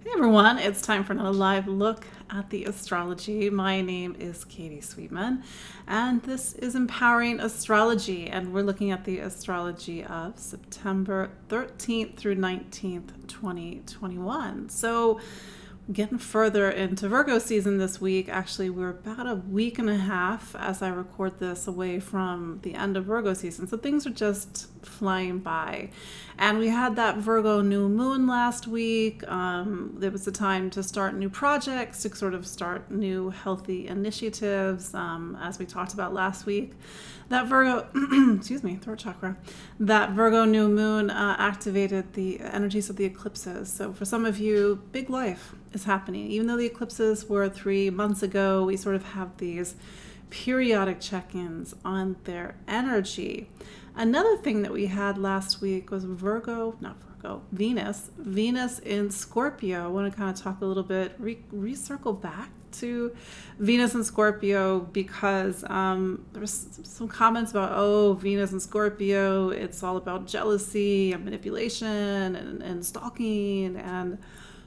Hey everyone, it's time for another live look at the astrology. My name is Katie Sweetman, and this is Empowering Astrology, and we're looking at the astrology of September 13th through 19th, 2021. So getting further into Virgo season this week. Actually, we're about a week and a half as I record this away from the end of Virgo season. So things are just flying by. And we had that Virgo new moon last week. There was a time to start new projects, to sort of start new healthy initiatives, as we talked about last week. That Virgo, excuse me, throat chakra, that Virgo new moon activated the energies of the eclipses. So for some of you, big life is happening. Even though the eclipses were 3 months ago, we sort of have these periodic check-ins on their energy. Another thing that we had last week was Venus in Scorpio. I want to kind of talk a little bit, recircle back to Venus and Scorpio because there was some comments about, Venus and Scorpio, it's all about jealousy and manipulation and stalking, and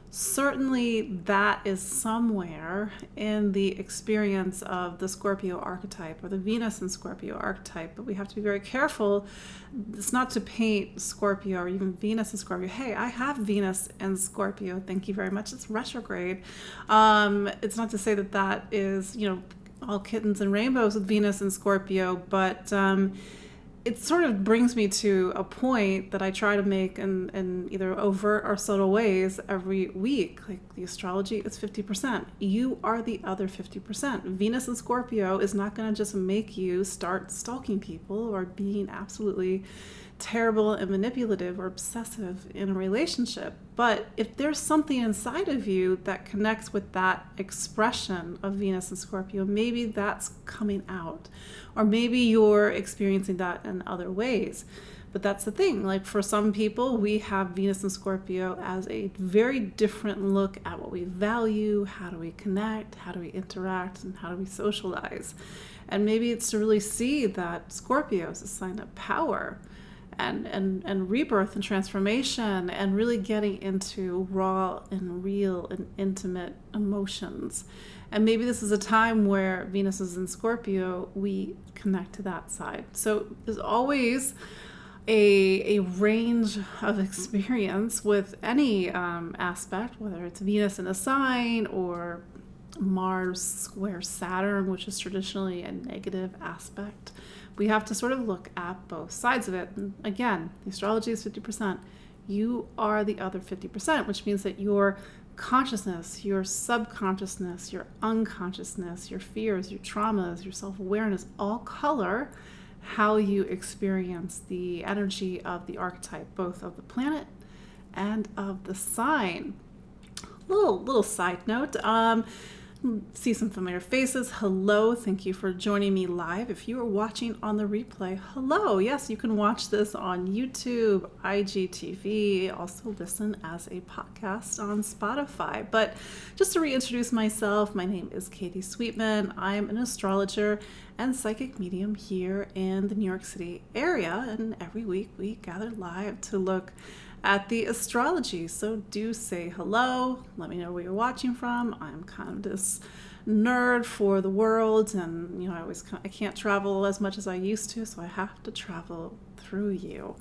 certainly that is somewhere in the experience of the Scorpio archetype or the Venus and Scorpio archetype, but we have to be very careful. It's not to paint Scorpio or even Venus and Scorpio. Hey, I have Venus and Scorpio. Thank you very much. It's retrograde. It's not to say that that is, all kittens and rainbows with Venus and Scorpio, but it sort of brings me to a point that I try to make in either overt or subtle ways every week. Like, the astrology is 50%. You are the other 50%. Venus and Scorpio is not going to just make you start stalking people or being absolutely terrible and manipulative or obsessive in a relationship. But if there's something inside of you that connects with that expression of Venus and Scorpio, maybe that's coming out, or maybe you're experiencing that in other ways. But that's the thing, like, for some people, we have Venus and Scorpio as a very different look at what we value, how do we connect, how do we interact, and how do we socialize. And maybe it's to really see that Scorpio is a sign of power and rebirth and transformation, and really getting into raw and real and intimate emotions. And maybe this is a time where Venus is in Scorpio, we connect to that side. So there's always a range of experience with any aspect, whether it's Venus in a sign or Mars square Saturn, which is traditionally a negative aspect. We have to sort of look at both sides of it. And again, the astrology is 50%. You are the other 50%, which means that your consciousness, your subconsciousness, your unconsciousness, your fears, your traumas, your self-awareness, all color how you experience the energy of the archetype, both of the planet and of the sign. Little side note, see some familiar faces. Hello, thank you for joining me live. If you are watching on the replay, hello. Yes, you can watch this on YouTube, IGTV, also listen as a podcast on Spotify. But just to reintroduce myself, my name is Katie Sweetman. I'm an astrologer and psychic medium here in the New York City area, and every week we gather live to look at the astrology. So do say hello. Let me know where you're watching from. I'm kind of this nerd for the world, and I can't travel as much as I used to, so I have to travel through you.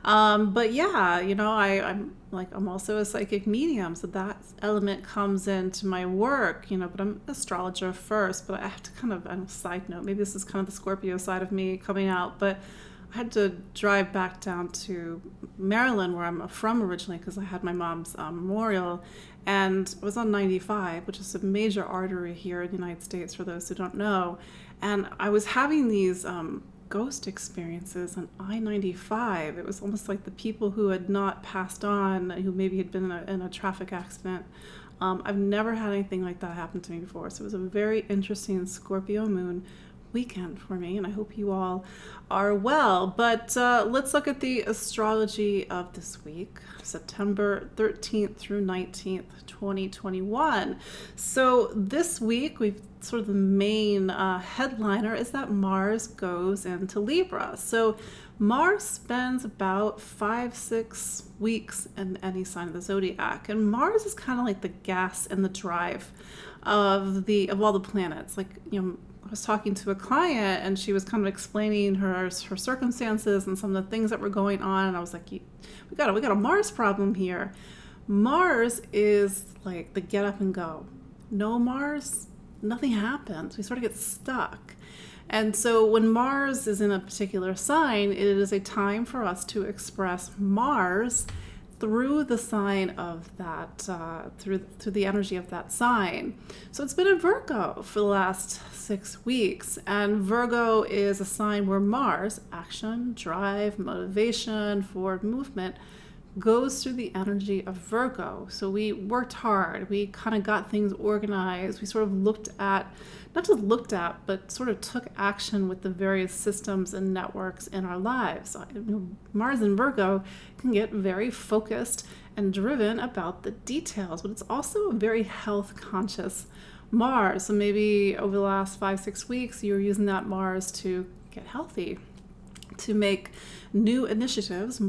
But yeah, I'm also a psychic medium, so that element comes into my work, but I'm an astrologer first. But I have to kind of, side note, maybe this is kind of the Scorpio side of me coming out, but I had to drive back down to Maryland, where I'm from originally, because I had my mom's memorial, and I was on 95, which is a major artery here in the United States, for those who don't know. And I was having these ghost experiences on I-95. It was almost like the people who had not passed on, who maybe had been in a traffic accident. I've never had anything like that happen to me before, so it was a very interesting Scorpio moon weekend for me, and I hope you all are well. But let's look at the astrology of this week, September 13th through 19th, 2021. So this week, we've the main headliner is that Mars goes into Libra. So Mars spends about 5-6 weeks in any sign of the zodiac, and Mars is kind of like the gas and the drive of all the planets. Like, I was talking to a client, and she was kind of explaining her circumstances and some of the things that were going on, and I was like, we got a Mars problem here. Mars is like the get up and go. No Mars, nothing happens. We sort of get stuck. And so when Mars is in a particular sign, it is a time for us to express Mars through the sign of that, through the energy of that sign. So it's been in Virgo for the last 6 weeks. And Virgo is a sign where Mars, action, drive, motivation, forward movement, goes through the energy of Virgo. So we worked hard. We kind of got things organized. We sort of but sort of took action with the various systems and networks in our lives. Mars in Virgo can get very focused and driven about the details, but it's also a very health conscious Mars. So maybe over the last 5-6 weeks, you're using that Mars to get healthy, to make new initiatives,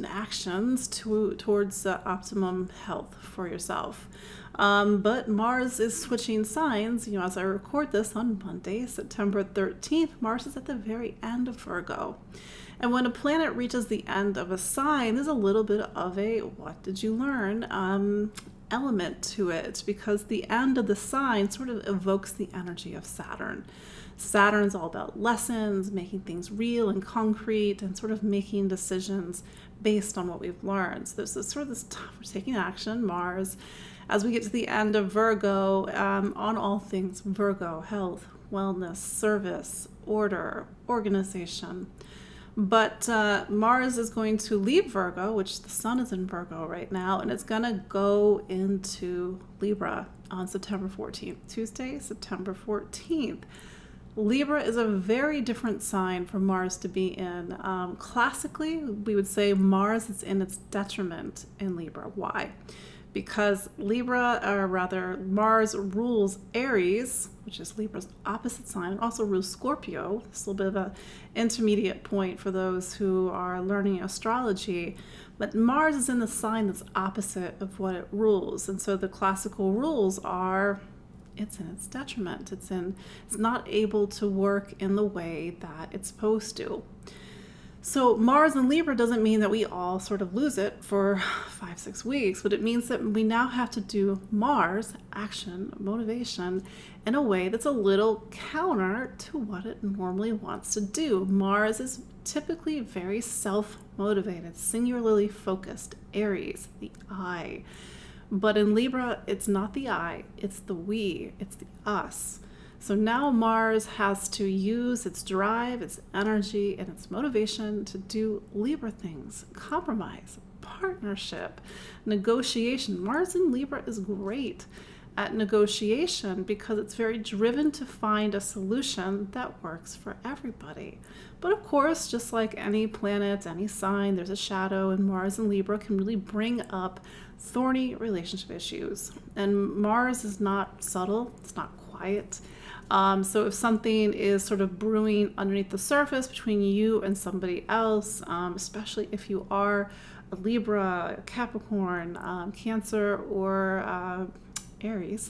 actions towards optimum health for yourself. But Mars is switching signs. As I record this on Monday, September 13th, Mars is at the very end of Virgo. And when a planet reaches the end of a sign, there's a little bit of a what did you learn element to it, because the end of the sign sort of evokes the energy of Saturn. Saturn's all about lessons, making things real and concrete, and sort of making decisions based on what we've learned. So there's this time for taking action, Mars, as we get to the end of Virgo, on all things Virgo: health, wellness, service, order, organization. But Mars is going to leave Virgo, which the sun is in Virgo right now, and it's going to go into Libra on September 14th, Tuesday, September 14th. Libra is a very different sign for Mars to be in. Classically, we would say Mars is in its detriment in Libra. Why? Because Mars rules Aries, which is Libra's opposite sign, and also rules Scorpio. It's a little bit of an intermediate point for those who are learning astrology. But Mars is in the sign that's opposite of what it rules. And so the classical rules are, it's in its detriment. It's not able to work in the way that it's supposed to. So Mars in Libra doesn't mean that we all sort of lose it for 5-6 weeks, but it means that we now have to do Mars, action, motivation, in a way that's a little counter to what it normally wants to do. Mars is typically very self-motivated, singularly focused, Aries, the I. But in Libra, it's not the I, it's the we, it's the us. So now Mars has to use its drive, its energy, and its motivation to do Libra things: compromise, partnership, negotiation. Mars in Libra is great at negotiation because it's very driven to find a solution that works for everybody. But of course, just like any planet, any sign, there's a shadow, and Mars in Libra can really bring up thorny relationship issues. And Mars is not subtle, it's not quiet. So if something is sort of brewing underneath the surface between you and somebody else, especially if you are a Libra, a Capricorn, Cancer, or Aries,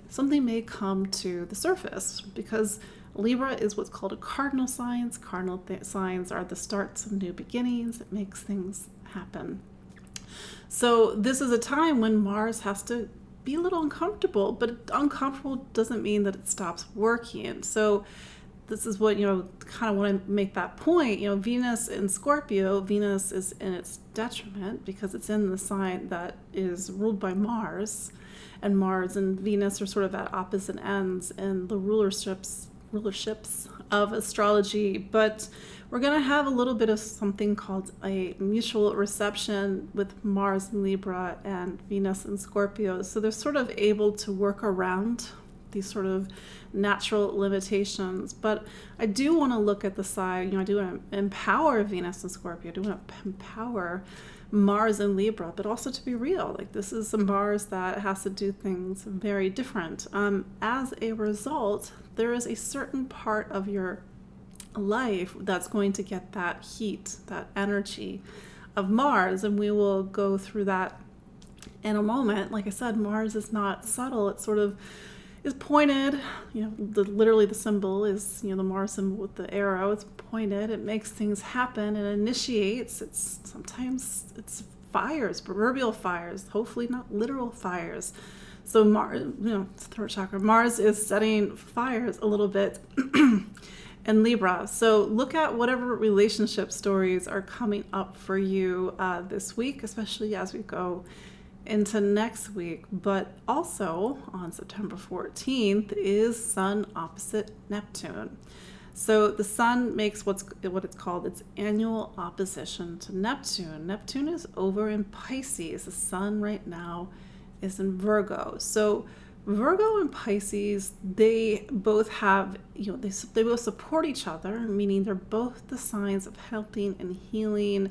something may come to the surface, because Libra is what's called a cardinal signs. Cardinal signs are the starts of new beginnings. It makes things happen. So this is a time when Mars has to be a little uncomfortable, but uncomfortable doesn't mean that it stops working. So this is what, kind of want to make that point. Venus in Scorpio, Venus is in its detriment because it's in the sign that is ruled by Mars, and Mars and Venus are sort of at opposite ends in the rulerships of astrology. But we're going to have a little bit of something called a mutual reception with Mars in Libra and Venus in Scorpio. So they're sort of able to work around these sort of natural limitations. But I do want to look at the side, I do want to empower Venus and Scorpio. I do want to empower Mars in Libra, but also to be real. Like, this is a Mars that has to do things very different. As a result, there is a certain part of your life that's going to get that heat, that energy of Mars. And we will go through that in a moment. Like I said, Mars is not subtle. It sort of is pointed, literally the symbol is, the Mars symbol with the arrow. It's pointed. It makes things happen. It initiates. Sometimes it's fires, proverbial fires, hopefully not literal fires. So Mars, throat chakra, Mars is setting fires a little bit in Libra. So look at whatever relationship stories are coming up for you this week, especially as we go into next week. But also on September 14th is Sun opposite Neptune. So the Sun makes what it's called its annual opposition to Neptune. Neptune is over in Pisces. The Sun right now is in Virgo. So Virgo and Pisces, they both have, they both support each other, meaning they're both the signs of helping and healing,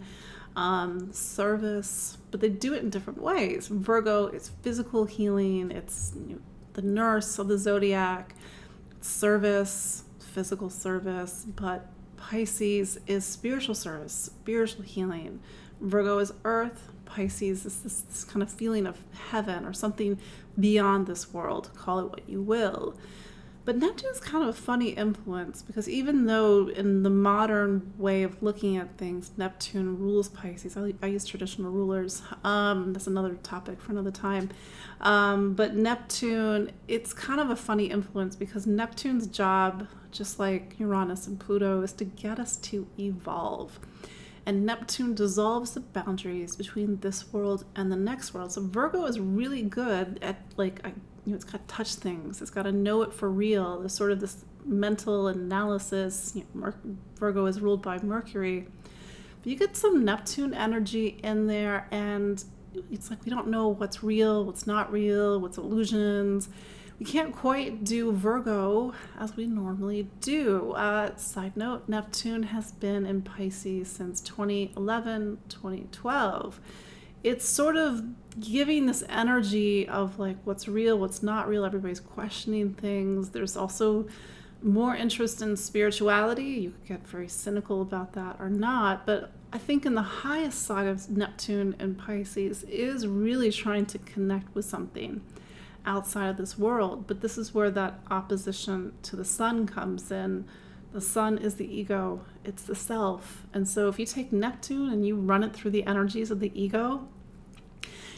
service, but they do it in different ways. Virgo is physical healing. It's the nurse of the zodiac, service, physical service, but Pisces is spiritual service, spiritual healing. Virgo is earth. Pisces is this kind of feeling of heaven or something beyond this world. Call it what you will. But Neptune's kind of a funny influence because even though in the modern way of looking at things, Neptune rules Pisces. I use traditional rulers. That's another topic for another time. But Neptune, it's kind of a funny influence because Neptune's job, just like Uranus and Pluto, is to get us to evolve. And Neptune dissolves the boundaries between this world and the next world. So Virgo is really good at it's got to touch things. It's got to know it for real. There's sort of this mental analysis. Virgo is ruled by Mercury. But you get some Neptune energy in there, and it's like we don't know what's real, what's not real, what's illusions. We can't quite do Virgo as we normally do. Side note, Neptune has been in Pisces since 2011, 2012. It's sort of giving this energy of like what's real, what's not real. Everybody's questioning things. There's also more interest in spirituality. You could get very cynical about that or not, but I think in the highest side of Neptune and Pisces is really trying to connect with something outside of this world. But this is where that opposition to the Sun comes in. The Sun is the ego, it's the self. And so if you take Neptune and you run it through the energies of the ego,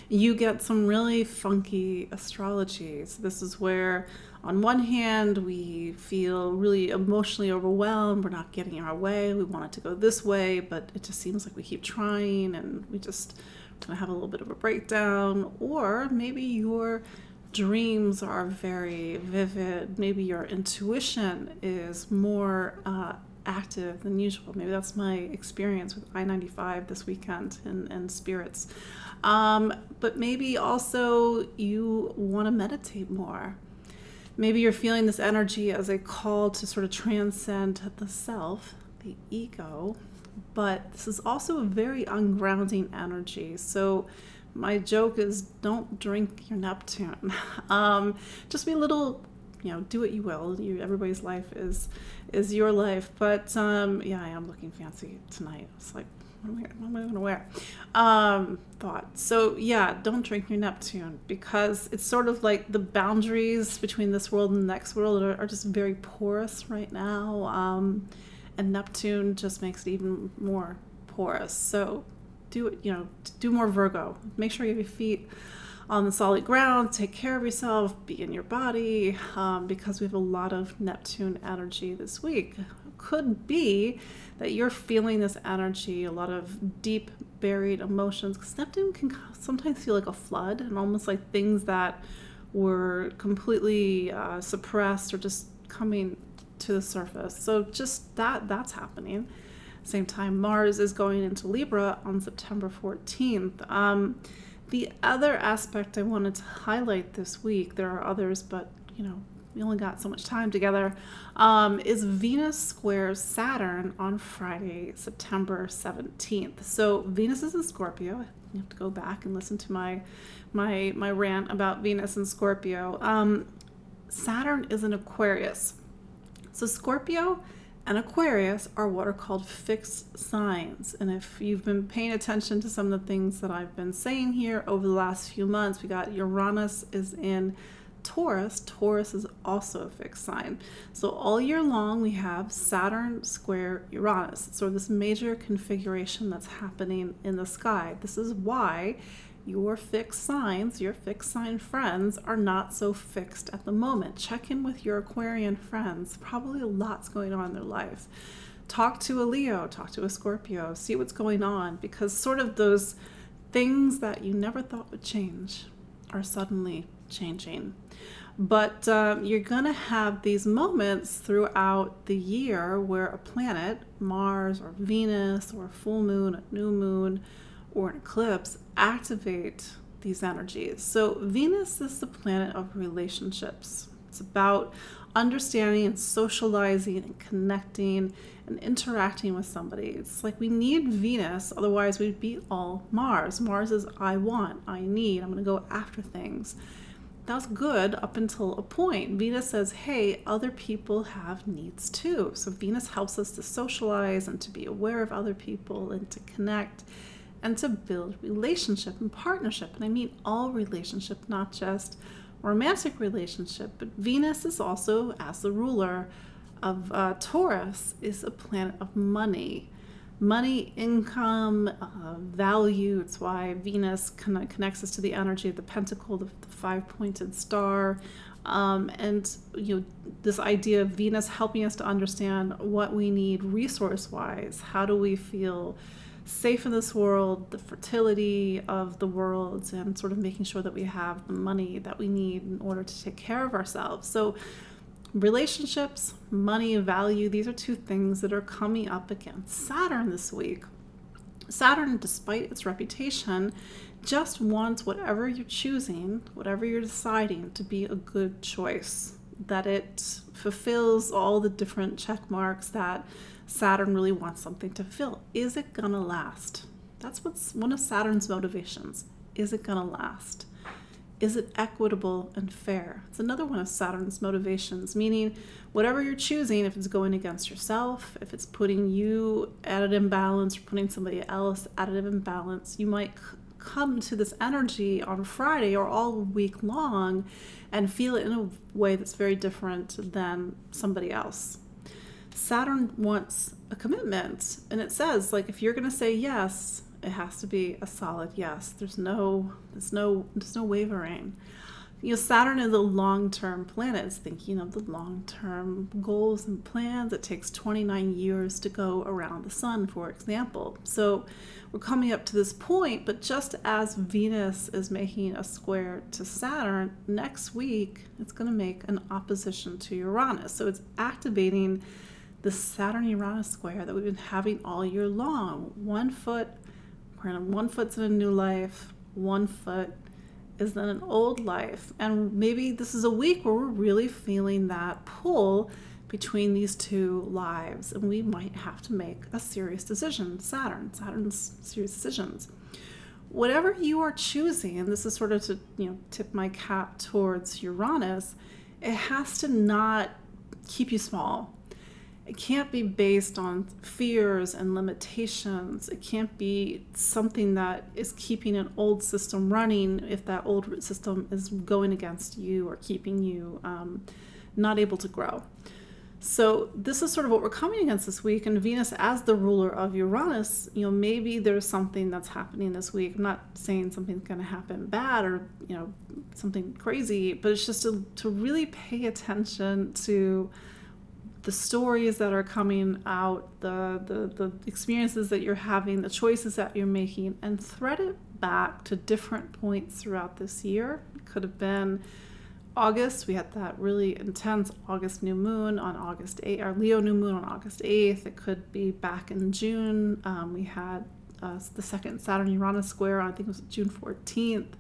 you get some really funky astrology. So this is where on one hand we feel really emotionally overwhelmed, we're not getting our way, we want it to go this way, but it just seems like we keep trying and we just kind of have a little bit of a breakdown. Or maybe your dreams are very vivid. Maybe your intuition is more active than usual. Maybe that's my experience with I-95 this weekend and spirits. But maybe also you want to meditate more. Maybe you're feeling this energy as a call to sort of transcend the self, the ego, but this is also a very ungrounding energy. So my joke is don't drink your Neptune. Just be a little, do what you will. Everybody's life is your life. But I am looking fancy tonight. It's like, what am I going to wear? Thought. So don't drink your Neptune because it's sort of like the boundaries between this world and the next world are just very porous right now. And Neptune just makes it even more porous. So do more Virgo. Make sure you have your feet on the solid ground. Take care of yourself. Be in your body because we have a lot of Neptune energy this week. Could be that you're feeling this energy, a lot of deep buried emotions, because Neptune can sometimes feel like a flood and almost like things that were completely suppressed or just coming to the surface. So just that's happening. Same time, Mars is going into Libra on September 14th. The other aspect I wanted to highlight this week, there are others, but we only got so much time together, is Venus squares Saturn on Friday, September 17th. So Venus is in Scorpio. You have to go back and listen to my rant about Venus and Scorpio. Saturn is in Aquarius. So Scorpio and Aquarius are what are called fixed signs. And if you've been paying attention to some of the things that I've been saying here over the last few months, we got Uranus is in Taurus. Taurus is also a fixed sign. So all year long, we have Saturn square Uranus. It's sort of this major configuration that's happening in the sky. This is why your fixed signs, your fixed sign friends, are not so fixed at the moment. Check in with your Aquarian friends. Probably lots going on in their life. Talk to a Leo, talk to a Scorpio, see what's going on, because sort of those things that you never thought would change are suddenly changing. But you're going to have these moments throughout the year where a planet, Mars or Venus or a full moon, a new moon, or an eclipse, activate these energies. So Venus is the planet of relationships. It's about understanding and socializing and connecting and interacting with somebody. It's like we need Venus, otherwise we'd be all Mars. Mars is I want, I need, I'm going to go after things. That's good up until a point. Venus says, hey, other people have needs too. So Venus helps us to socialize and to be aware of other people and to connect and to build relationship and partnership. And I mean all relationship, not just romantic relationship. But Venus is also, as the ruler of Taurus, is a planet of money. Money, income, value. It's why Venus connects us to the energy of the pentacle, the five-pointed star. And this idea of Venus helping us to understand what we need resource-wise. How do we feel safe in this world, the fertility of the world, and sort of making sure that we have the money that we need in order to take care of ourselves. So relationships, money, value, these are two things that are coming up against Saturn this week. Saturn, despite its reputation, just wants whatever you're choosing, whatever you're deciding, to be a good choice, that it fulfills all the different check marks that Saturn really wants something to fill. Is it gonna last? That's what's one of Saturn's motivations. Is it gonna last? Is it equitable and fair? It's another one of Saturn's motivations, meaning whatever you're choosing, if it's going against yourself, if it's putting you at an imbalance or putting somebody else at an imbalance, you might come to this energy on Friday or all week long and feel it in a way that's very different than somebody else. Saturn wants a commitment, and it says, like, if you're going to say yes, it has to be a solid yes. There's no wavering. Saturn is a long-term planet. It's thinking of the long-term goals and plans. It takes 29 years to go around the sun, for example. So we're coming up to this point, but just as Venus is making a square to Saturn, next week it's going to make an opposition to Uranus. So it's activating the Saturn-Uranus square that we've been having all year long. One foot's in a new life, one foot is in an old life. And maybe this is a week where we're really feeling that pull between these two lives, and we might have to make a serious decision. Saturn's serious decisions. Whatever you are choosing, and this is sort of to tip my cap towards Uranus, it has to not keep you small. It can't be based on fears and limitations. It can't be something that is keeping an old system running if that old system is going against you or keeping you not able to grow. So this is sort of what we're coming against this week. And Venus, as the ruler of Uranus, maybe there's something that's happening this week. I'm not saying something's going to happen bad or something crazy, but it's just to really pay attention to the stories that are coming out, the experiences that you're having, the choices that you're making, and thread it back to different points throughout this year. It could have been August. We had that really intense August new moon on August 8th, our Leo new moon on August 8th. It could be back in June. We had the second Saturn-Uranus square on, I think it was June 14th.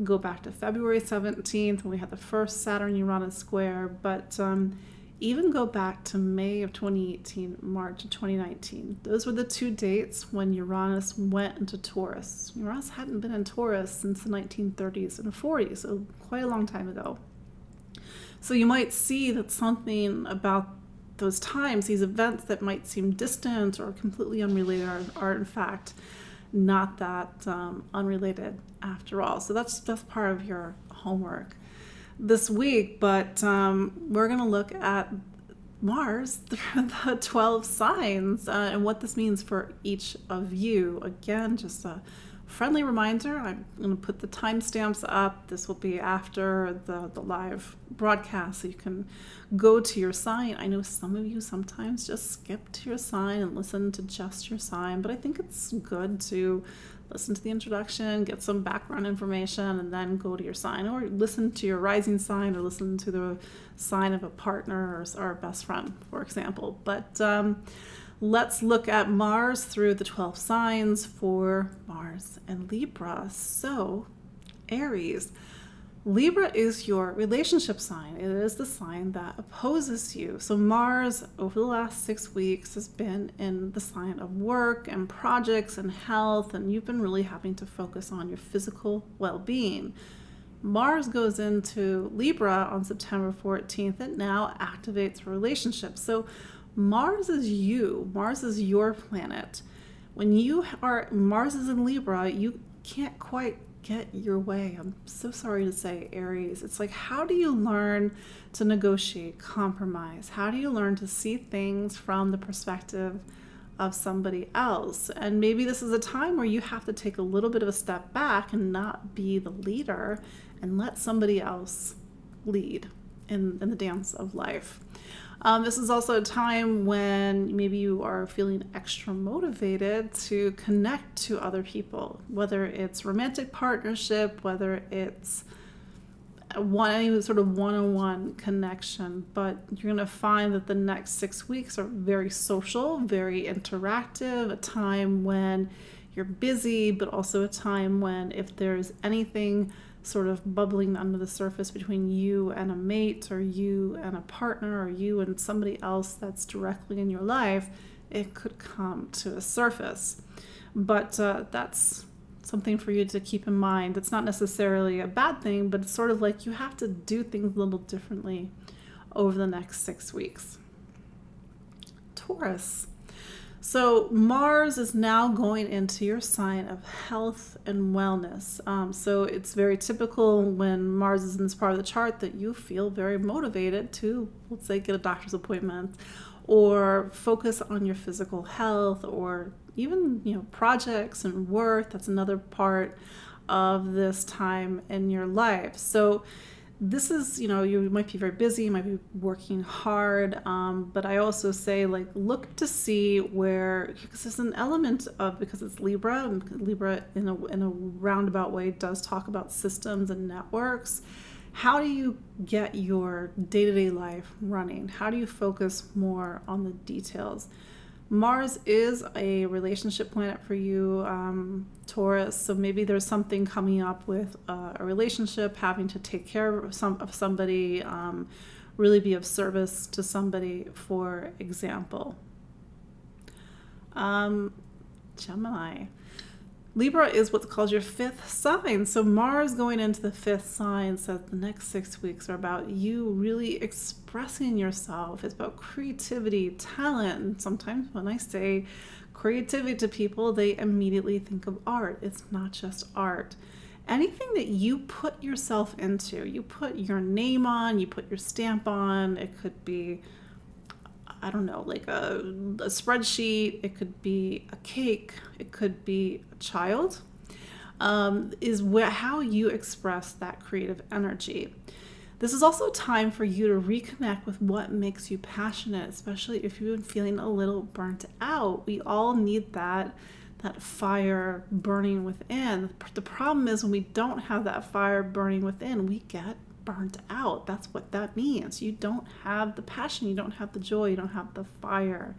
Go back to February 17th when we had the first Saturn-Uranus square. But even go back to May of 2018, March of 2019. Those were the two dates when Uranus went into Taurus. Uranus hadn't been in Taurus since the 1930s and 40s, so quite a long time ago. So you might see that something about those times, these events that might seem distant or completely unrelated are in fact not that unrelated after all. So that's part of your homework this week. But we're going to look at Mars through the 12 signs and what this means for each of you. Again, just a friendly reminder, I'm going to put the timestamps up. This will be after the live broadcast, so you can go to your sign. I know some of you sometimes just skip to your sign and listen to just your sign, but I think it's good to listen to the introduction, get some background information, and then go to your sign, or listen to your rising sign, or listen to the sign of a partner or a best friend, for example. But let's look at Mars through the 12 signs for Mars and Libra. So, Aries. Libra is your relationship sign. It is the sign that opposes you. So Mars, over the last 6 weeks, has been in the sign of work and projects and health, and you've been really having to focus on your physical well-being. Mars goes into Libra on September 14th. It now activates relationships. So Mars is you. Mars is your planet. When Mars is in Libra, you can't quite get your way. I'm so sorry to say, Aries. It's like, how do you learn to negotiate, compromise? How do you learn to see things from the perspective of somebody else? And maybe this is a time where you have to take a little bit of a step back and not be the leader and let somebody else lead in the dance of life. This is also a time when maybe you are feeling extra motivated to connect to other people, whether it's romantic partnership, whether it's any sort of one-on-one connection. But you're going to find that the next 6 weeks are very social, very interactive, a time when you're busy, but also a time when if there's anything sort of bubbling under the surface between you and a mate, or you and a partner, or you and somebody else that's directly in your life, it could come to a surface. But that's something for you to keep in mind. It's not necessarily a bad thing, but it's sort of like you have to do things a little differently over the next 6 weeks. Taurus. So Mars is now going into your sign of health and wellness. So it's very typical when Mars is in this part of the chart that you feel very motivated to, let's say, get a doctor's appointment or focus on your physical health, or even, projects and work. That's another part of this time in your life. So this is, you might be very busy, you might be working hard, but I also say, look to see where, because there's an element of, because it's Libra, and Libra in a roundabout way does talk about systems and networks. How do you get your day-to-day life running? How do you focus more on the details? Mars is a relationship planet for you, Taurus, so maybe there's something coming up with a relationship, having to take care of somebody, really be of service to somebody, for example. Gemini. Libra is what's called your fifth sign. So Mars going into the fifth sign says the next 6 weeks are about you really expressing yourself. It's about creativity, talent. And sometimes when I say creativity to people, they immediately think of art. It's not just art. Anything that you put yourself into, you put your name on, you put your stamp on. It could be, I don't know, like a spreadsheet, it could be a cake, it could be a child, is how you express that creative energy. This is also a time for you to reconnect with what makes you passionate, especially if you've been feeling a little burnt out. We all need that fire burning within. The problem is when we don't have that fire burning within, we get burnt out. That's what that means. You don't have the passion, you don't have the joy, you don't have the fire.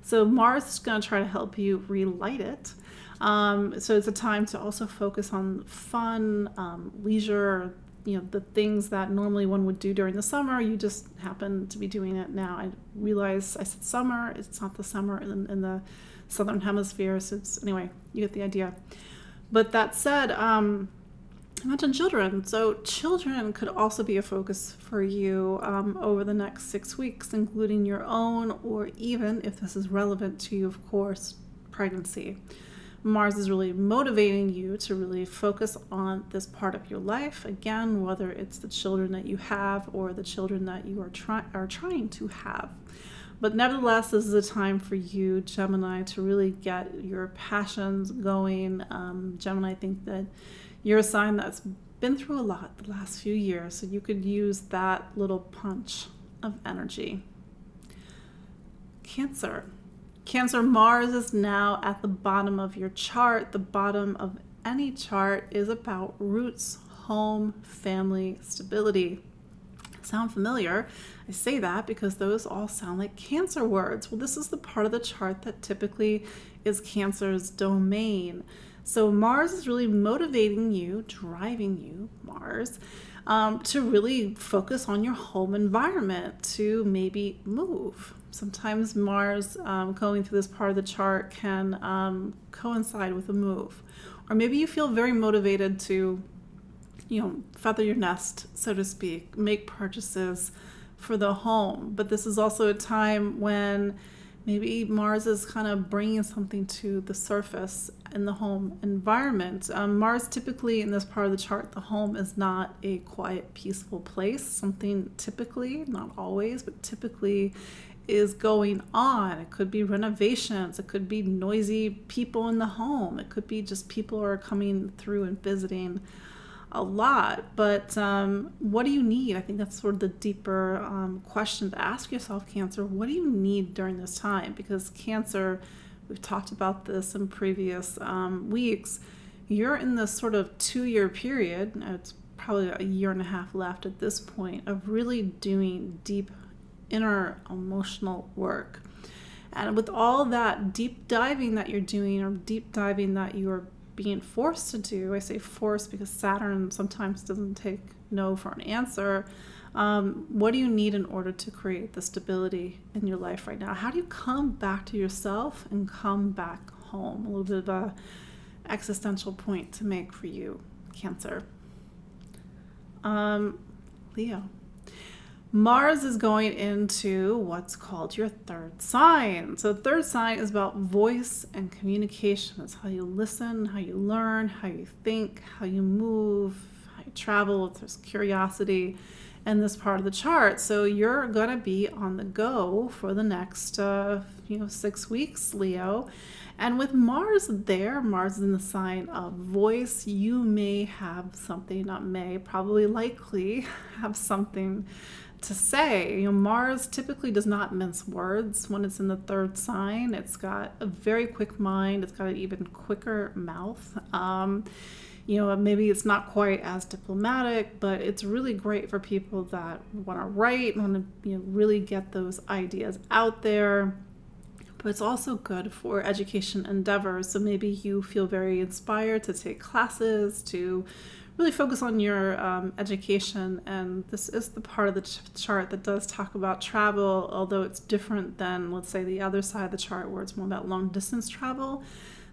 So Mars is going to try to help you relight it. So it's a time to also focus on fun, leisure, the things that normally one would do during the summer. You just happen to be doing it now. I realize I said summer. It's not the summer in the southern hemisphere. So anyway, you get the idea. But that said, I mentioned children. So children could also be a focus for you over the next 6 weeks, including your own, or even, if this is relevant to you, of course, pregnancy. Mars is really motivating you to really focus on this part of your life. Again, whether it's the children that you have or the children that you are trying to have. But nevertheless, this is a time for you, Gemini, to really get your passions going. Gemini, I think that you're a sign that's been through a lot the last few years, so you could use that little punch of energy. Cancer. Cancer, Mars is now at the bottom of your chart. The bottom of any chart is about roots, home, family, stability. Sound familiar? I say that because those all sound like Cancer words. Well, this is the part of the chart that typically is Cancer's domain. So Mars is really motivating you, driving you, Mars, to really focus on your home environment, to maybe move. Sometimes Mars going through this part of the chart can coincide with a move. Or maybe you feel very motivated to, feather your nest, so to speak, make purchases for the home. But this is also a time when maybe Mars is kind of bringing something to the surface in the home environment. Mars typically in this part of the chart, the home is not a quiet, peaceful place. Something typically, not always, but typically is going on. It could be renovations. It could be noisy people in the home. It could be just people are coming through and visiting a lot. But what do you need? I think that's sort of the deeper question to ask yourself, Cancer. What do you need during this time? Because Cancer, we've talked about this in previous weeks, you're in this sort of 2-year period, it's probably a year and a half left at this point, of really doing deep inner emotional work. And with all that deep diving that you're doing, or deep diving that you're being forced to do, I say forced because Saturn sometimes doesn't take no for an answer. What do you need in order to create the stability in your life right now? How do you come back to yourself and come back home? A little bit of a existential point to make for you, Cancer. Leo. Mars is going into what's called your third sign. So the third sign is about voice and communication. It's how you listen, how you learn, how you think, how you move, how you travel. There's curiosity in this part of the chart. So you're going to be on the go for the next 6 weeks, Leo. And with Mars there, Mars is in the sign of voice, you may have something, not may, probably likely have something to say. Mars typically does not mince words when it's in the third sign. It's got a very quick mind. It's got an even quicker mouth. Maybe it's not quite as diplomatic, but it's really great for people that want to write, want to really get those ideas out there. But it's also good for education endeavors. So maybe you feel very inspired to take classes, to really focus on your education. And this is the part of the chart that does talk about travel, although it's different than, let's say, the other side of the chart where it's more about long distance travel.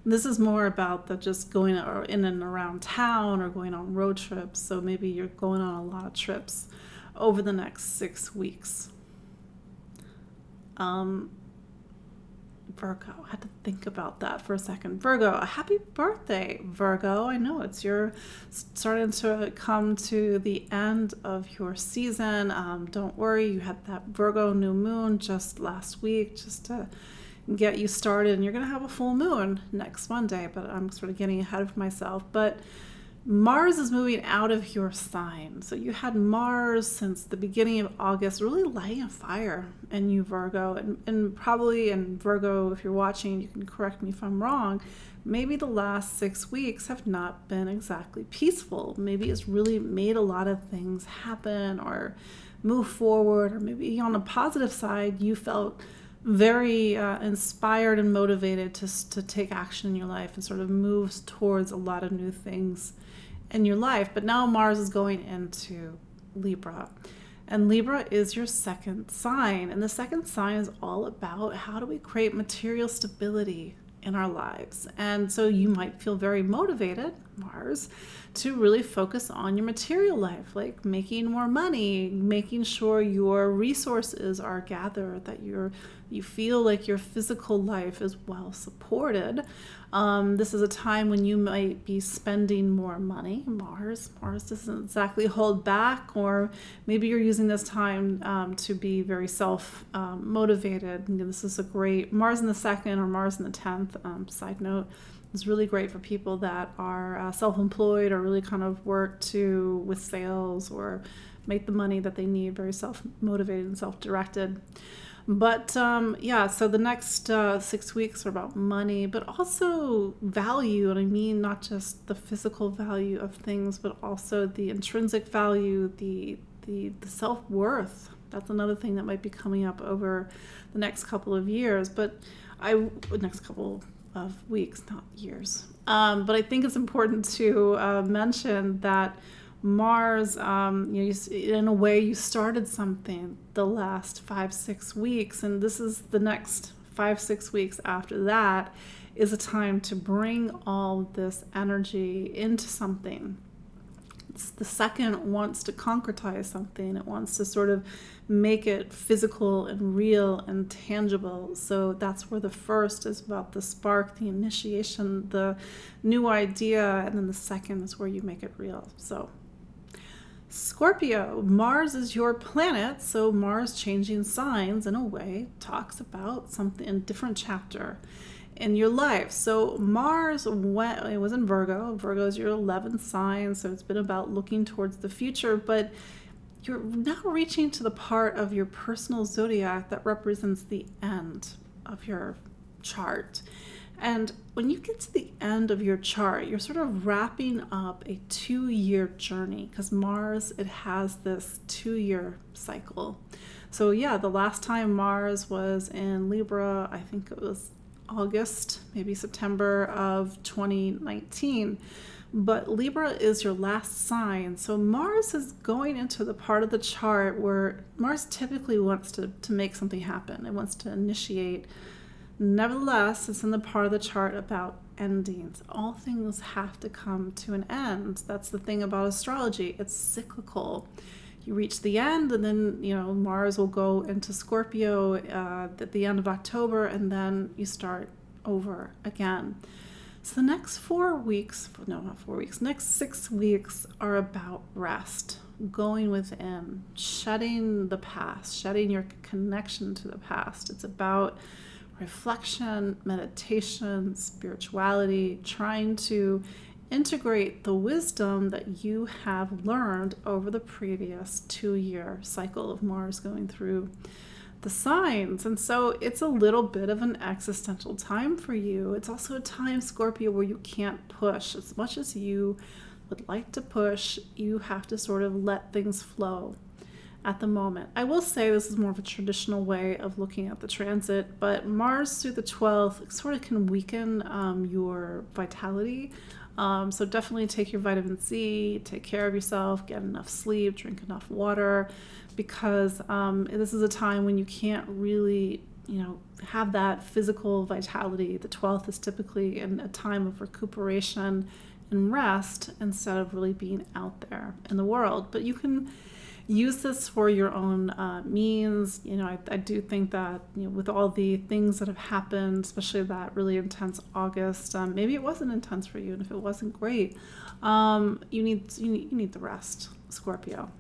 This is more about the just going in and around town or going on road trips. So maybe you're going on a lot of trips over the next 6 weeks. Virgo, I had to think about that for a second. Virgo, a happy birthday, Virgo. I know you're starting to come to the end of your season. Don't worry, you had that Virgo new moon just last week, just to get you started, and you're going to have a full moon next Monday, but I'm sort of getting ahead of myself. But Mars is moving out of your sign. So you had Mars since the beginning of August really lighting a fire in you, Virgo. And probably in Virgo, if you're watching, you can correct me if I'm wrong, maybe the last 6 weeks have not been exactly peaceful. Maybe it's really made a lot of things happen or move forward, or maybe on the positive side, you felt very inspired and motivated to take action in your life and sort of moves towards a lot of new things in your life. But now Mars is going into Libra, and Libra is your second sign, and the second sign is all about how do we create material stability in our lives. And so you might feel very motivated Mars, to really focus on your material life, like making more money, making sure your resources are gathered, that you feel like your physical life is well supported. This is a time when you might be spending more money. Mars doesn't exactly hold back, or maybe you're using this time to be very self-motivated. This is a great Mars in the 2nd or Mars in the 10th. Side note, is really great for people that are self-employed or really kind of work with sales or make the money that they need, very self-motivated and self-directed. But so the next 6 weeks are about money, but also value. And I mean not just the physical value of things, but also the intrinsic value, the self-worth. That's another thing that might be coming up over the next couple of years. But next couple of weeks, not years. But I think it's important to mention that Mars, in a way, you started something the last 5-6 weeks, and this is the next 5-6 weeks after that is a time to bring all this energy into something. The 2nd wants to concretize something. It wants to sort of make it physical and real and tangible. So that's where the 1st is about the spark, the initiation, the new idea, and then the 2nd is where you make it real. So Scorpio, Mars is your planet, so Mars changing signs in a way talks about something in a different chapter in your life. So Mars, it was in Virgo. Virgo is your 11th sign, so it's been about looking towards the future, but you're now reaching to the part of your personal zodiac that represents the end of your chart. And when you get to the end of your chart, you're sort of wrapping up a 2-year journey, because Mars, it has this 2-year cycle. So yeah, the last time Mars was in Libra, I think it was August, maybe September of 2019. But Libra is your last sign. So Mars is going into the part of the chart where Mars typically wants to make something happen. It wants to initiate. Nevertheless, it's in the part of the chart about endings. All things have to come to an end. That's the thing about astrology. It's cyclical. You reach the end, and then Mars will go into Scorpio at the end of October, and then you start over again. So the next 4 weeks, no, not 4 weeks, next 6 weeks are about rest, going within, shedding the past, shedding your connection to the past. It's about reflection, meditation, spirituality, trying to integrate the wisdom that you have learned over the previous 2-year cycle of Mars going through the signs. And so it's a little bit of an existential time for you. It's also a time, Scorpio, where you can't push. As much as you would like to push, you have to sort of let things flow at the moment. I will say this is more of a traditional way of looking at the transit, but Mars through the 12th sort of can weaken your vitality. So definitely take your vitamin C, take care of yourself, get enough sleep, drink enough water, because this is a time when you can't really, have that physical vitality. The 12th is typically in a time of recuperation and rest instead of really being out there in the world. But you can use this for your own means. I do think that with all the things that have happened, especially that really intense August, maybe it wasn't intense for you, and if it wasn't great, you need the rest, Scorpio.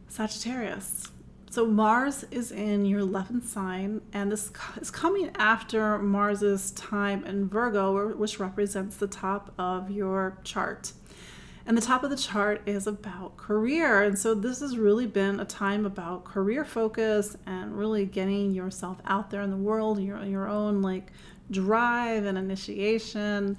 Sagittarius. So Mars is in your 11th sign, and this is coming after Mars's time in Virgo, which represents the top of your chart. And the top of the chart is about career. And so this has really been a time about career focus and really getting yourself out there in the world, your own drive and initiation.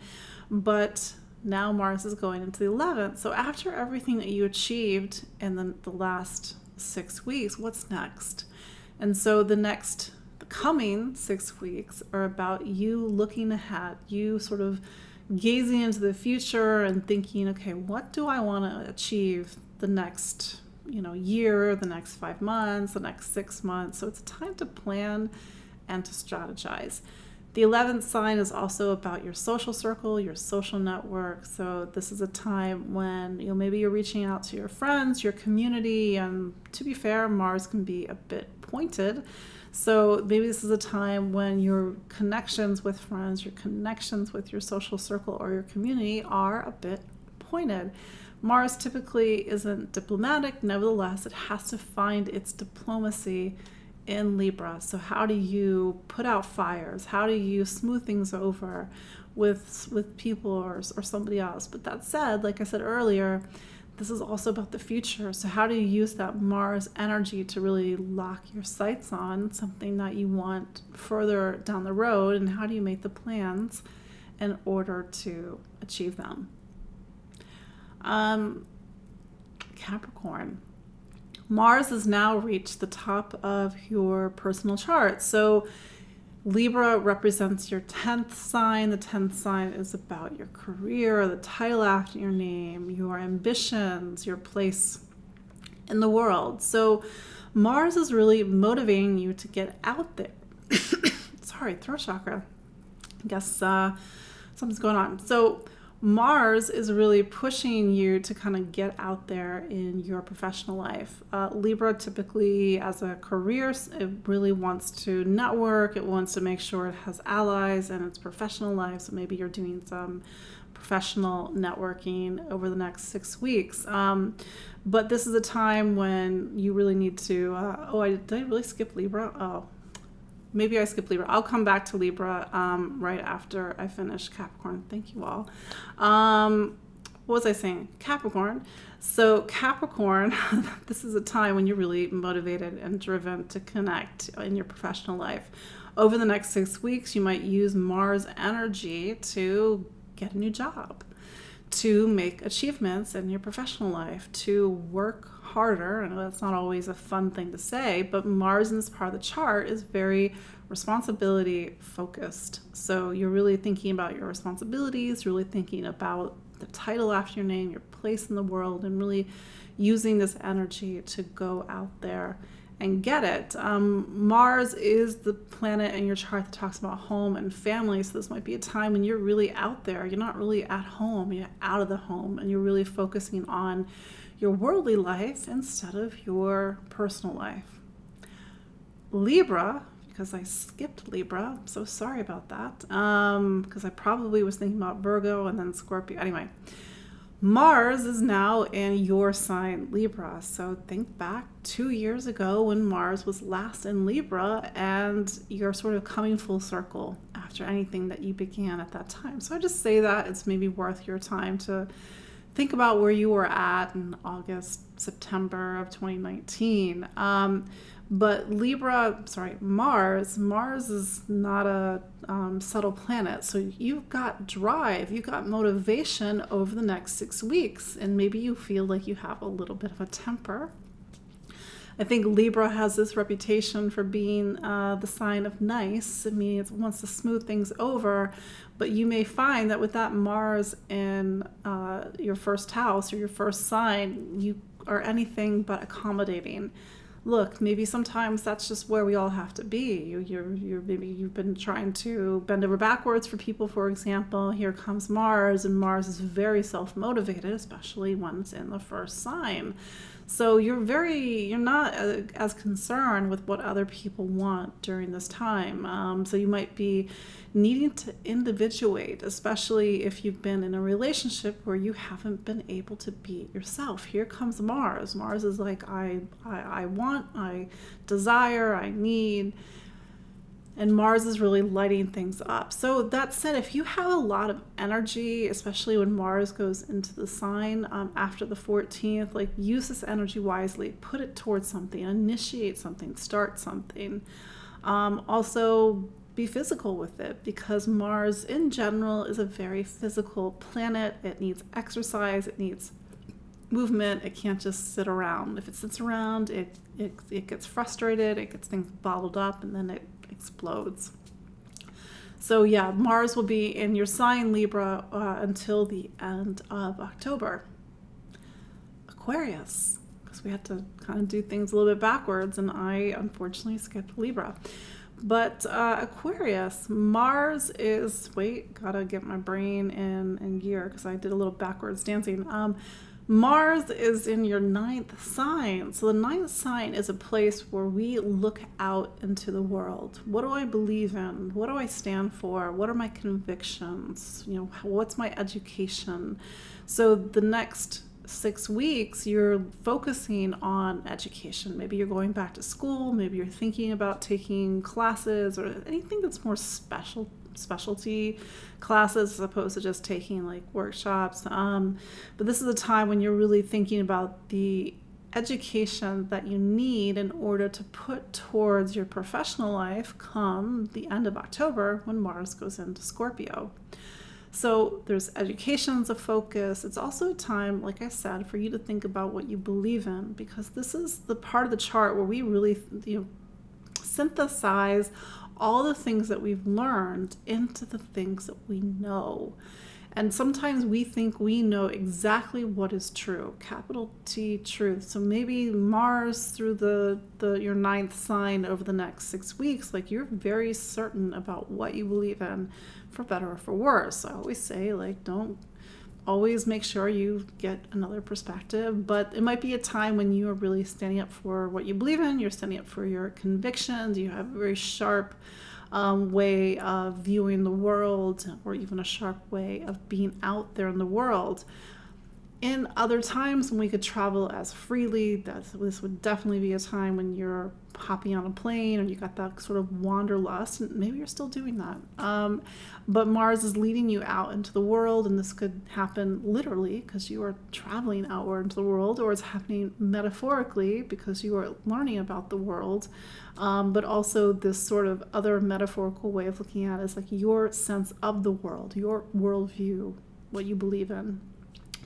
But now Mars is going into the 11th. So after everything that you achieved in the last 6 weeks, what's next? And so the coming 6 weeks are about you looking ahead, you sort of gazing into the future and thinking, okay, what do I want to achieve the next year, the next 5 months, the next 6 months? So it's a time to plan and to strategize. The 11th sign is also about your social circle, your social network. So this is a time when maybe you're reaching out to your friends, your community, and to be fair, Mars can be a bit pointed. So maybe this is a time when your connections with friends, your connections with your social circle or your community are a bit pointed. Mars typically isn't diplomatic. Nevertheless, it has to find its diplomacy in Libra. So how do you put out fires? How do you smooth things over with people or somebody else? But that said, like I said earlier, this is also about the future. So how do you use that Mars energy to really lock your sights on something that you want further down the road? And how do you make the plans in order to achieve them? Capricorn. Mars has now reached the top of your personal chart. So Libra represents your 10th sign. The 10th sign is about your career, the title after your name, your ambitions, your place in the world. So Mars is really motivating you to get out there. Sorry, throat chakra. I guess something's going on. So Mars is really pushing you to kind of get out there in your professional life. Libra typically, as a career, it really wants to network. It wants to make sure it has allies in its professional life. So maybe you're doing some professional networking over the next 6 weeks. But this is a time when you really need to, did I really skip Libra? Oh, maybe I skipped Libra. I'll come back to Libra right after I finish Capricorn. Thank you all. What was I saying? Capricorn. So Capricorn, this is a time when you're really motivated and driven to connect in your professional life. Over the next 6 weeks, you might use Mars energy to get a new job, to make achievements in your professional life, to work harder. I know that's not always a fun thing to say, but Mars in this part of the chart is very responsibility focused. So you're really thinking about your responsibilities, really thinking about the title after your name, your place in the world, and really using this energy to go out there and get it. Mars is the planet in your chart that talks about home and family. So this might be a time when you're really out there. You're not really at home, you're out of the home, and you're really focusing on your worldly life instead of your personal life. Libra, because I skipped Libra, I'm so sorry about that, because I probably was thinking about Virgo and then Scorpio. Anyway, Mars is now in your sign, Libra. So think back 2 years ago when Mars was last in Libra, and you're sort of coming full circle after anything that you began at that time. So I just say that it's maybe worth your time to think about where you were at in August, September of 2019. But Mars is not a subtle planet. So you've got drive, you've got motivation over the next 6 weeks. And maybe you feel like you have a little bit of a temper. I think Libra has this reputation for being the sign of nice. I mean, it wants to smooth things over, but you may find that with that Mars in your first house or your first sign, you are anything but accommodating. Look, maybe sometimes that's just where we all have to be. Maybe you've been trying to bend over backwards for people, for example. Here comes Mars, and Mars is very self-motivated, especially when it's in the first sign. So you're not as concerned with what other people want during this time. So you might be needing to individuate, especially if you've been in a relationship where you haven't been able to be yourself. Here comes Mars. Mars is like, I want, I desire, I need. And Mars is really lighting things up. So that said, if you have a lot of energy, especially when Mars goes into the sign after the 14th, like use this energy wisely, put it towards something, initiate something, start something. Also be physical with it, because Mars in general is a very physical planet. It needs exercise, it needs movement. It can't just sit around. If it sits around, it gets frustrated, it gets things bottled up, and then it explodes. So yeah, Mars will be in your sign Libra until the end of October. Aquarius, because we had to kind of do things a little bit backwards, and I unfortunately skipped Libra. But Aquarius, Mars is, gotta get my brain in gear because I did a little backwards dancing. Mars is in your ninth sign. So the ninth sign is a place where we look out into the world. What do I believe in? What do I stand for? What are my convictions? What's my education? So the next 6 weeks, you're focusing on education. Maybe you're going back to school. Maybe you're thinking about taking classes or anything that's more specialty classes as opposed to just taking like workshops. But this is a time when you're really thinking about the education that you need in order to put towards your professional life come the end of October when Mars goes into Scorpio. So there's education as a focus. It's also a time, like I said, for you to think about what you believe in, because this is the part of the chart where we really synthesize all the things that we've learned into the things that we know. And sometimes we think we know exactly what is true, capital T, truth. So maybe Mars through your ninth sign over the next 6 weeks, like you're very certain about what you believe in, for better or for worse. I always say, like, don't always make sure you get another perspective, but it might be a time when you are really standing up for what you believe in, you're standing up for your convictions, you have a very sharp way of viewing the world, or even a sharp way of being out there in the world. In other times when we could travel as freely, this would definitely be a time when you're hopping on a plane or you got that sort of wanderlust, and maybe you're still doing that. But Mars is leading you out into the world, and this could happen literally because you are traveling outward into the world, or it's happening metaphorically because you are learning about the world. But also this sort of other metaphorical way of looking at it is like your sense of the world, your worldview, what you believe in.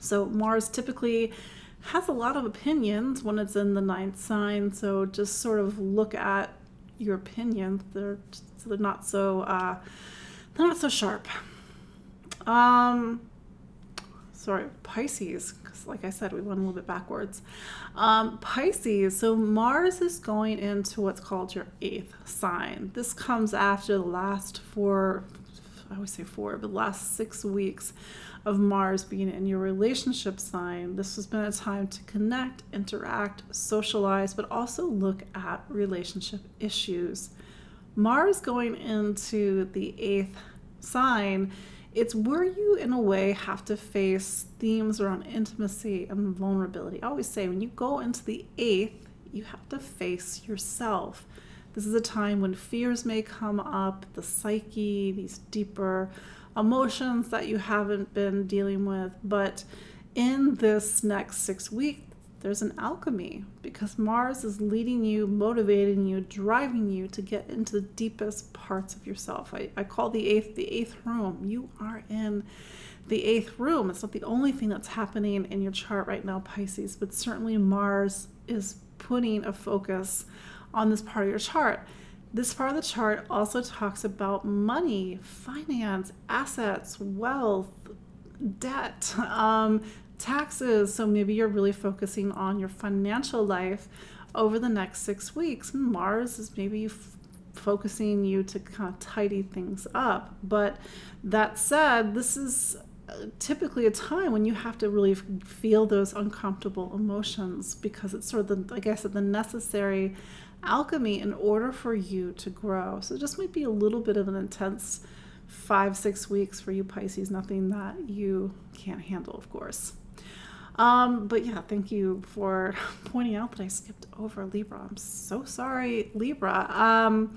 So Mars typically has a lot of opinions when it's in the ninth sign. So just sort of look at your opinions. They're not so sharp. Pisces, because like I said, we went a little bit backwards. Pisces, so Mars is going into what's called your eighth sign. This comes after the last last 6 weeks of Mars being in your relationship sign. This has been a time to connect, interact, socialize, but also look at relationship issues. Mars going into the eighth sign, it's where you, in a way, have to face themes around intimacy and vulnerability. I always say when you go into the eighth, you have to face yourself. This is a time when fears may come up, the psyche, these deeper emotions that you haven't been dealing with. But in this next 6 weeks, there's an alchemy because Mars is leading you, motivating you, driving you to get into the deepest parts of yourself. I call the eighth room. You are in the eighth room. It's not the only thing that's happening in your chart right now, Pisces, but certainly Mars is putting a focus on this part of your chart. This part of the chart also talks about money, finance, assets, wealth, debt, taxes. So maybe you're really focusing on your financial life over the next 6 weeks. Mars is maybe focusing you to kind of tidy things up. But that said, this is typically a time when you have to really feel those uncomfortable emotions because it's sort of the necessary alchemy in order for you to grow. So it just might be a little bit of an intense 5-6 weeks for you, Pisces. Nothing that you can't handle, of course. But yeah, thank you for pointing out that I skipped over Libra. I'm so sorry, Libra.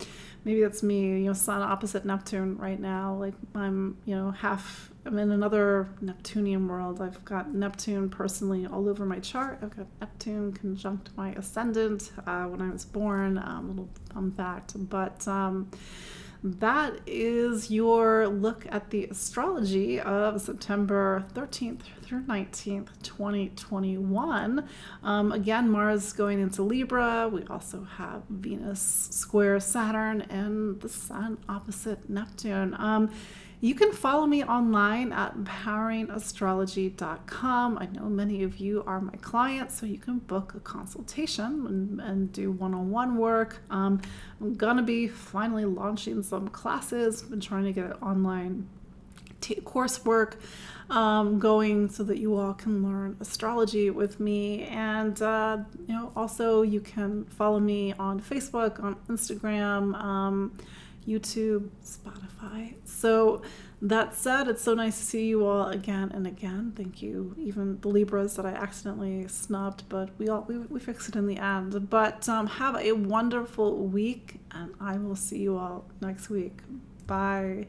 Maybe that's me, Sun opposite Neptune right now. Like I'm in another Neptunian world. I've got Neptune personally all over my chart. I've got Neptune conjunct my ascendant when I was born. Little fun fact. But that is your look at the astrology of September 13th through 19th, 2021. Again, Mars going into Libra. We also have Venus square Saturn and the Sun opposite Neptune. You can follow me online at empoweringastrology.com. I know many of you are my clients, so you can book a consultation and do one-on-one work. I'm going to be finally launching some classes. I've been trying to get it online coursework going so that you all can learn astrology with me. And also you can follow me on Facebook, on Instagram, YouTube, Spotify. So that said, it's so nice to see you all again and again. Thank you, even the Libras that I accidentally snubbed, but we fixed it in the end. But have a wonderful week, and I will see you all next week. Bye.